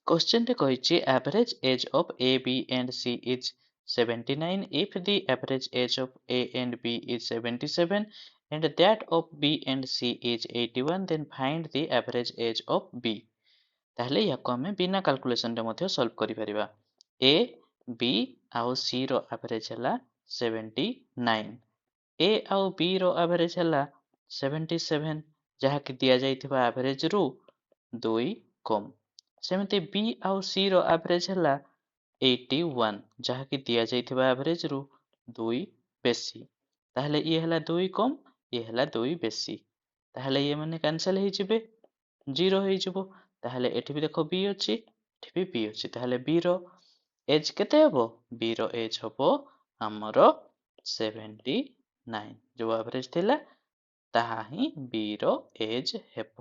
Question ରେ କହିଛି average age of A, B and C is 79 if the average age of A and B is 77 and that of B and C is 81 then find the average age of B। ତାହେଲେ ୟାକୁ ଆମେ ବିନା କାଲକୁଲେସନରେ ମଧ୍ୟ solve କରିପାରିବା। A, B ଆଉ C ର average ହେଲା 79। A ଆଉ B ର ଆଭରେଜ ହେଲା 77 ଯାହାକି ଦିଆଯାଇଥିବା ଆଭରେଜରୁ 2 କମ୍। ସେମିତି B ଆଉ C ର ଆଭରେଜ ହେଲା 81 ଯାହାକି ଦିଆଯାଇଥିବା ଆଭରେଜରୁ 2 ବେଶୀ। ତାହେଲେ ଇଏ ହେଲା 2 କମ୍, ଇଏ ହେଲା 2 ବେଶୀ। ତାହେଲେ ଇଏ ମାନେ କ୍ୟାନସଲ ହେଇଯିବେ, 0 ହେଇଯିବ। ତାହେଲେ ଏଠି ବି ଦେଖ B ଅଛି, ଏଠି ବି B ଅଛି। ତାହେଲେ B ର ଏଜ୍ କେତେ ହେବ? B ର ଏଜ୍ ହେବ ଆମର 79। ଯୋଉ ଆଭରେଜ ଥିଲା ତାହା ହିଁ B ର ଏଜ୍ ହେବ।